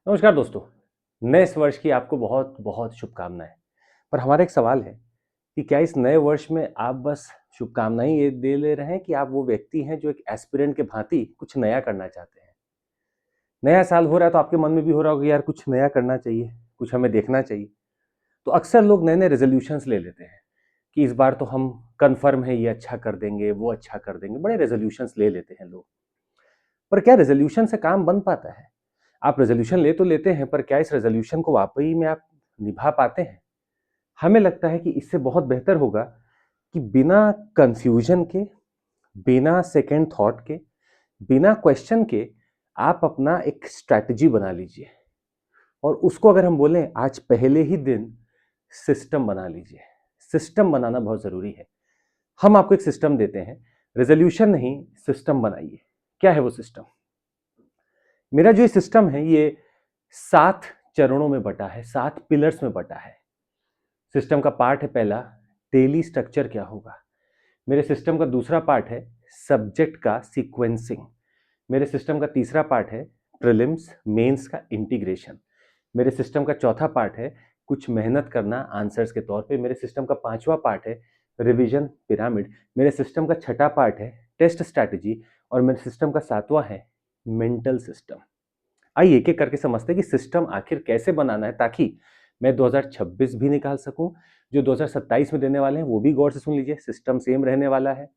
नमस्कार दोस्तों। नए इस वर्ष की आपको बहुत बहुत शुभकामनाएं। पर हमारा एक सवाल है कि क्या इस नए वर्ष में आप बस शुभकामनाएं ये दे ले रहे हैं कि आप वो व्यक्ति हैं जो एक एस्पिरेंट के भांति कुछ नया करना चाहते हैं। नया साल हो रहा है तो आपके मन में भी हो रहा होगा यार कुछ नया करना चाहिए, कुछ हमें देखना चाहिए। तो अक्सर लोग नए नए रेजोल्यूशंस ले लेते हैं कि इस बार तो हम कन्फर्म है ये अच्छा कर देंगे, वो अच्छा कर देंगे, बड़े रेजोल्यूशंस ले लेते हैं लोग। पर क्या रेजोल्यूशन से काम बन पाता है? आप रेजोल्यूशन ले तो लेते हैं, पर क्या इस रेजोल्यूशन को वाकई में आप निभा पाते हैं? हमें लगता है कि इससे बहुत बेहतर होगा कि बिना कंफ्यूजन के, बिना सेकंड थॉट के, बिना क्वेश्चन के आप अपना एक स्ट्रैटेजी बना लीजिए और उसको अगर हम बोलें आज पहले ही दिन सिस्टम बना लीजिए। सिस्टम बनाना बहुत ज़रूरी है। हम आपको एक सिस्टम देते हैं, रेजोल्यूशन नहीं, सिस्टम बनाइए। क्या है वो सिस्टम? मेरा जो ये सिस्टम है ये 7 चरणों में बटा है, 7 पिलर्स में बटा है। सिस्टम का पार्ट है पहला, डेली स्ट्रक्चर क्या होगा। मेरे सिस्टम का दूसरा पार्ट है सब्जेक्ट का सीक्वेंसिंग। मेरे सिस्टम का तीसरा पार्ट है प्रीलिम्स मेंस का इंटीग्रेशन। मेरे सिस्टम का चौथा पार्ट है कुछ मेहनत करना आंसर्स के तौर पे। मेरे सिस्टम का पांचवा पार्ट है रिवीजन पिरामिड। मेरे सिस्टम का छठा पार्ट है टेस्ट स्ट्रैटेजी और मेरे सिस्टम का सातवां है मेंटल सिस्टम। आइए एक एक करके समझते हैं कि सिस्टम आखिर कैसे बनाना है ताकि मैं 2026 भी निकाल सकूं। जो 2027 में देने वाले हैं वो भी गौर से सुन लीजिए। सिस्टम सेम रहने वाला है,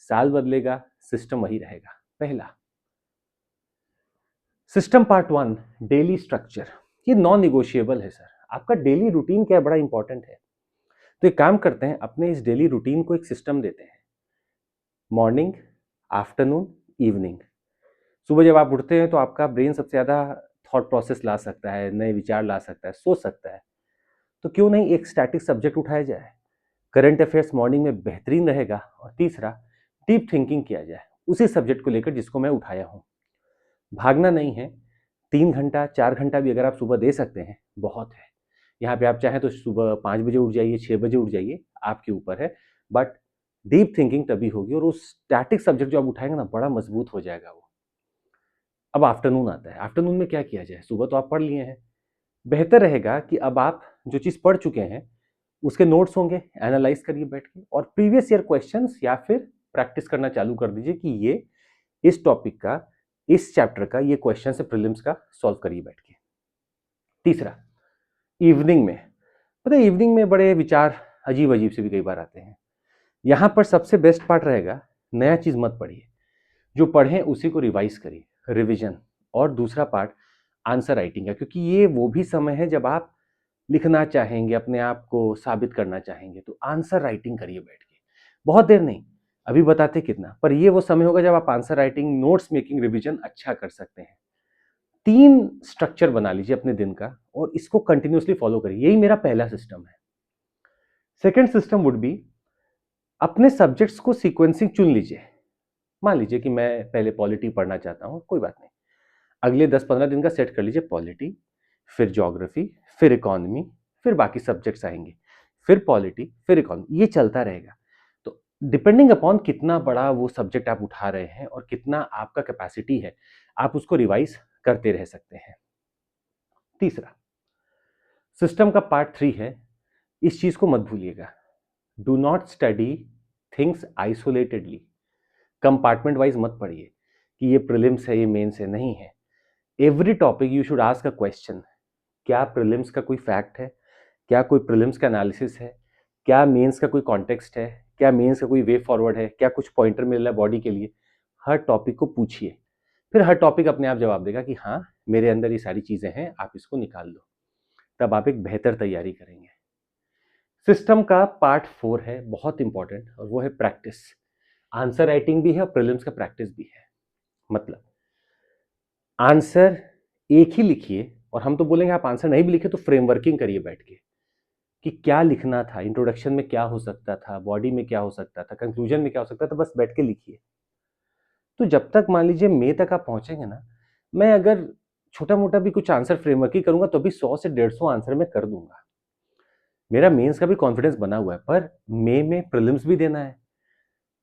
साल बदलेगा, सिस्टम वही रहेगा। पहला system part one, daily structure. ये नॉन निगोशिएबल है सर। आपका डेली रूटीन क्या है, बड़ा इंपॉर्टेंट है। तो एक काम करते हैं, अपने इस डेली रूटीन को एक सिस्टम देते हैं। Morning, afternoon, evening. सुबह जब आप उठते हैं तो आपका ब्रेन सबसे ज़्यादा थॉट प्रोसेस ला सकता है, नए विचार ला सकता है, सोच सकता है। तो क्यों नहीं एक स्टैटिक सब्जेक्ट उठाया जाए। करंट अफेयर्स मॉर्निंग में बेहतरीन रहेगा। और तीसरा, डीप थिंकिंग किया जाए उसी सब्जेक्ट को लेकर जिसको मैं उठाया हूँ। भागना नहीं है। 3 घंटा 4 घंटा भी अगर आप सुबह दे सकते हैं बहुत है। यहाँ पे आप चाहें तो सुबह 5 बजे उठ जाइए, 6 बजे उठ जाइए, आपके ऊपर है। बट डीप थिंकिंग तभी होगी और उस स्टैटिक सब्जेक्ट जो आप उठाएंगे ना, बड़ा मजबूत हो जाएगा वो। अब आफ्टरनून आता है। आफ्टरनून में क्या किया जाए? सुबह तो आप पढ़ लिए हैं। बेहतर रहेगा कि अब आप जो चीज़ पढ़ चुके हैं उसके नोट्स होंगे, एनालाइज करिए बैठ के और प्रीवियस ईयर क्वेश्चंस या फिर प्रैक्टिस करना चालू कर दीजिए कि ये इस टॉपिक का, इस चैप्टर का ये क्वेश्चन है प्रीलिम्स का, सॉल्व करिए बैठ के। तीसरा, इवनिंग में, पता है इवनिंग में बड़े विचार अजीब अजीब से भी कई बार आते हैं। यहाँ पर सबसे बेस्ट पार्ट रहेगा, नया चीज़ मत पढ़िए, जो पढ़ें उसी को रिवाइज करिए, रिवीजन। और दूसरा पार्ट आंसर राइटिंग का, क्योंकि ये वो भी समय है जब आप लिखना चाहेंगे, अपने आप को साबित करना चाहेंगे, तो आंसर राइटिंग करिए बैठ के। बहुत देर नहीं, अभी बताते कितना, पर ये वो समय होगा जब आप answer writing, notes making, revision अच्छा कर सकते हैं। 3 स्ट्रक्चर बना लीजिए अपने दिन का और इसको कंटिन्यूअसली फॉलो करिए। यही मेरा पहला सिस्टम है। सेकेंड सिस्टम वुड बी, अपने सब्जेक्ट्स को सीक्वेंसिंग चुन लीजिए। मान लीजिए कि मैं पहले पॉलिटी पढ़ना चाहता हूँ, कोई बात नहीं। अगले 10-15 दिन का सेट कर लीजिए, पॉलिटी, फिर ज्योग्राफी, फिर इकोनॉमी, फिर बाकी सब्जेक्ट्स आएंगे, फिर पॉलिटी, फिर इकोनॉमी, ये चलता रहेगा। तो डिपेंडिंग अपॉन कितना बड़ा वो सब्जेक्ट आप उठा रहे हैं और कितना आपका कैपेसिटी है, आप उसको रिवाइज करते रह सकते हैं। तीसरा, सिस्टम का पार्ट 3 है, इस चीज को मत भूलिएगा, do not study things isolatedly. Compartment wise मत पढ़िए कि ये प्रीलिम्स है, ये मेंस है, नहीं है। Every topic you should ask a question. क्या प्रीलिम्स का कोई फैक्ट है? क्या कोई प्रीलिम्स का एनालिसिस है? क्या मेंस का कोई कॉन्टेक्स्ट है? क्या मेंस का कोई वे फॉरवर्ड है? क्या कुछ पॉइंटर मिल रहा है बॉडी के लिए? हर टॉपिक को पूछिए, फिर हर टॉपिक अपने आप जवाब देगा कि हाँ मेरे अंदर ये सारी चीजें हैं, आप इसको निकाल दो। तब आप एक बेहतर तैयारी करेंगे। सिस्टम का पार्ट 4 है, बहुत इंपॉर्टेंट, और वो है प्रैक्टिस। आंसर राइटिंग भी है और प्रीलिम्स का प्रैक्टिस भी है। मतलब आंसर एक ही लिखिए, और हम तो बोलेंगे आप आंसर नहीं भी लिखे तो फ्रेमवर्किंग करिए बैठ के कि क्या लिखना था, इंट्रोडक्शन में क्या हो सकता था, बॉडी में क्या हो सकता था, कंक्लूजन में क्या हो सकता था, बस बैठ के लिखिए। तो जब तक मान लीजिए मई तक आप पहुंचेंगे ना, मैं अगर छोटा मोटा भी कुछ आंसर फ्रेमवर्क ही करूंगा तो भी 100 से 150 आंसर मैं कर दूंगा। मेरा मेंस का भी कॉन्फिडेंस बना हुआ है, पर मई में प्रीलिम्स भी देना है।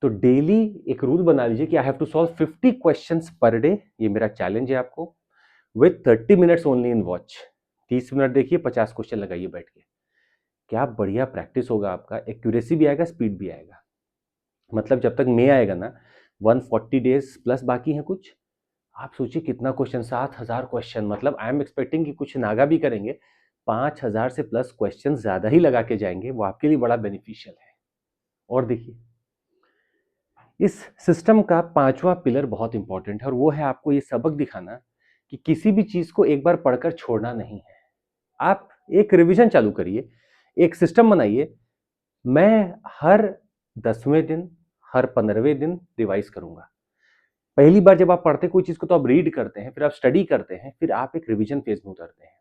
तो डेली एक रूल बना लीजिए कि I have to solve 50 questions per day. ये मेरा चैलेंज है आपको। With 30 minutes only in watch. 30 minute देखिए, 50 क्वेश्चन लगाइए बैठ के। क्या बढ़िया प्रैक्टिस होगा आपका, एक्यूरेसी भी आएगा, स्पीड भी आएगा। मतलब जब तक मई आएगा ना, 140 डेज प्लस बाकी हैं कुछ। आप सोचिए कितना क्वेश्चन, 7,000 क्वेश्चन। मतलब आई एम एक्सपेक्टिंग कि कुछ नागा भी करेंगे, 5,000 से प्लस क्वेश्चन ज़्यादा ही लगा के जाएंगे, वो आपके लिए बड़ा बेनिफिशियल है। और देखिए, इस सिस्टम का 5वां पिलर बहुत इंपॉर्टेंट है, और वो है आपको ये सबक दिखाना कि किसी भी चीज़ को एक बार पढ़कर छोड़ना नहीं है। आप एक रिवीजन चालू करिए, एक सिस्टम बनाइए। मैं हर 10वें दिन, हर 15वें दिन रिवाइज करूंगा। पहली बार जब आप पढ़ते कोई चीज को, तो आप रीड करते हैं, फिर आप स्टडी करते हैं, फिर आप एक रिवीजन फेज में उतरते हैं।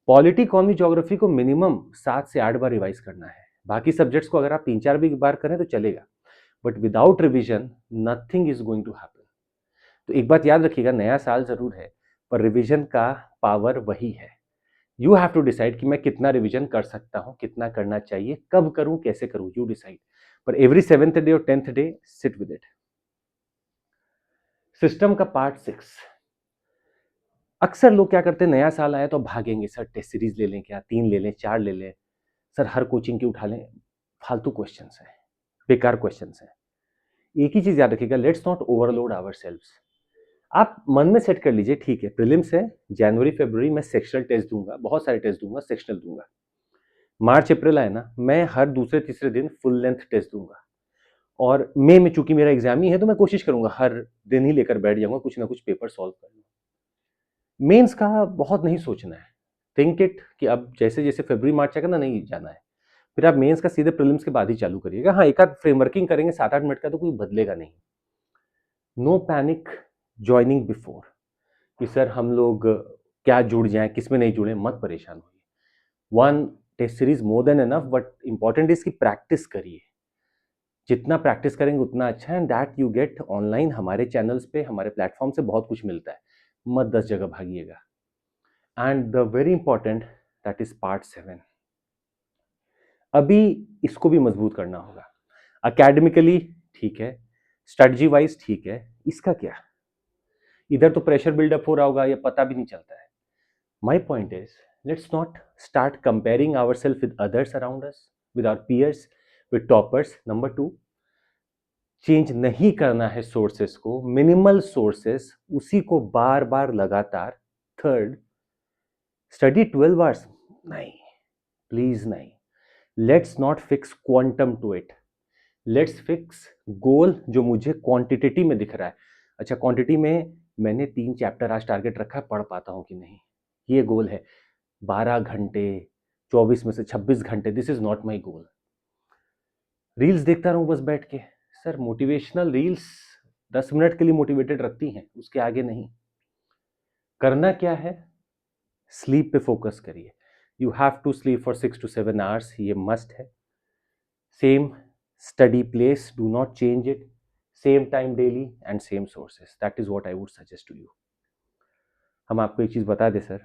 पॉलिटी, इकोनॉमी, ज्योग्राफी को मिनिमम 7 से 8 बार रिवाइज करना है। बाकी सब्जेक्ट्स को अगर आप 3-4 भी बार करें तो चलेगा, but without revision nothing is going to happen. तो एक बात याद रखिएगा, नया साल जरूर है, पर रिवीजन का पावर वही है। यू हैव टू डिसाइड कि मैं कितना रिवीजन कर सकता हूं, कितना करना चाहिए, कब करूं, कैसे करूं, यू डिसाइड। पर एवरी 7th डे और 10th day sit with it. System का पार्ट 6। अक्सर लोग क्या करते हैं, नया साल आया तो भागेंगे, सर टेस्ट सीरीज ले लें, क्या 3 ले लें, 4 ले लें, सर हर कोचिंग की उठा लें। फालतू क्वेश्चंस हैं, बेकार क्वेश्चंस हैं। एक ही चीज याद रखिएगा, लेट्स नॉट ओवरलोड आवरसेल्व्स। आप मन में सेट कर लीजिए, ठीक है प्रीलिम्स है, जनवरी फरवरी में सेक्शनल टेस्ट दूंगा, बहुत सारे टेस्ट दूंगा, सेक्शनल दूंगा। मार्च अप्रैल आए ना, मैं हर दूसरे तीसरे दिन फुल लेंथ टेस्ट दूंगा। और मई में चूंकि मेरा एग्जाम ही है, तो मैं कोशिश करूंगा हर दिन ही लेकर बैठ जाऊंगा, कुछ ना कुछ पेपर सॉल्व कर लूँ। मेंस का बहुत नहीं सोचना है, थिंक इट कि अब जैसे जैसे फरवरी मार्च आएगा ना, नहीं जाना है, फिर आप मेंस का सीधे प्रीलिम्स के बाद ही चालू करिएगा। हाँ, एक आध फ्रेमवर्किंग करेंगे 7-8 मिनट का, तो कोई बदलेगा नहीं। नो पैनिक ज्वाइनिंग बिफोर कि सर हम लोग क्या जुड़ जाएं, किस में नहीं जुड़े, मत परेशान होइए। One test series more than enough, but important is कि प्रैक्टिस करिए। जितना प्रैक्टिस करेंगे उतना अच्छा है, and that you get online. हमारे चैनल्स पे, हमारे प्लेटफॉर्म से बहुत कुछ मिलता है, मत 10 जगह भागिएगा। And the very important, that is part 7। अभी इसको भी मजबूत करना होगा। अकेडमिकली ठीक है, स्ट्रेटजी वाइज ठीक है, इसका क्या? इधर तो प्रेशर बिल्डअप हो रहा होगा, या पता भी नहीं चलता है। My point is, let's not start comparing our self with others around us, with our peers, with toppers. Number 2, change नहीं करना है सोर्सेस को, मिनिमल सोर्सेस, उसी को बार बार लगातार। थर्ड, स्टडी 12 आवर्स नहीं, प्लीज नहीं। Let's not fix quantum to it, let's fix goal जो मुझे क्वांटिटेटिव में दिख रहा है। अच्छा, क्वांटिटी में मैंने 3 चैप्टर आज टारगेट रखा है, पढ़ पाता हूं कि नहीं, ये गोल है। 12 घंटे, 24 में से 26 घंटे, this is not my goal. Reels देखता रहूं बस बैठ के, सर मोटिवेशनल रील्स 10 मिनट के लिए मोटिवेटेड रखती हैं, उसके आगे नहीं। करना क्या है, स्लीप पे फोकस करिए। You have to sleep for 6 to 7 hours, ये मस्ट है। Same study place, do not change it, same time daily and same sources, that is what I would suggest to you. हम आपको एक चीज बता दें सर,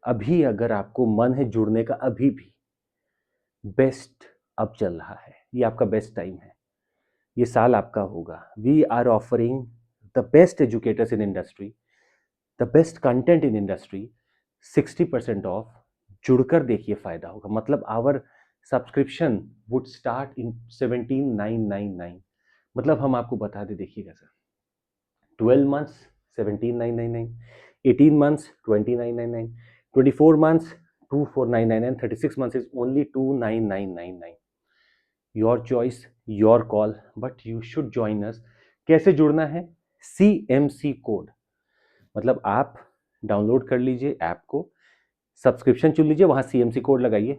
अभी अगर आपको मन है जुड़ने का, अभी भी बेस्ट अब चल रहा है, ये आपका बेस्ट टाइम है, ये साल आपका होगा। We are offering the best educators in industry, the best content in industry, 60% off. जुड़कर देखिए, फायदा होगा। मतलब our subscription would start in 17,999। मतलब हम आपको बता दें, देखिएगा sir, 12 months 17,999, 18 months 29,999, 24 months 24,999, 36 months is only 29,999। Your choice, your call, but you should join us. कैसे जुड़ना है? CMC कोड, मतलब आप डाउनलोड कर लीजिए ऐप को, सब्सक्रिप्शन चुन लीजिए, वहां CMC कोड लगाइए,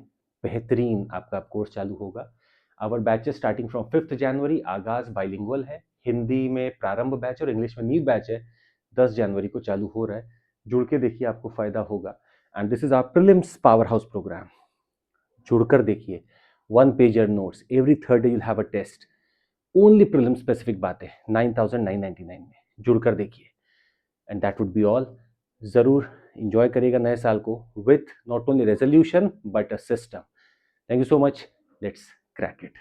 बेहतरीन आपका कोर्स चालू होगा। Our batches starting from 5th January, Aagaz bilingual है, हिंदी में प्रारंभ बैच और इंग्लिश में नीव बैच है, 10 जनवरी को चालू हो रहा है। जुड़ के देखिए, आपको फायदा होगा। And this is our prelims powerhouse programme. जुड़कर देखिए, 1 pager notes, every third day you'll have a test, only prelim specific बातें 9,999 में। जुड़कर देखिए, एंड दैट वुड बी ऑल। जरूर इंजॉय करिएगा नए साल को, with not only resolution but a system. Thank you so much, let's crack it.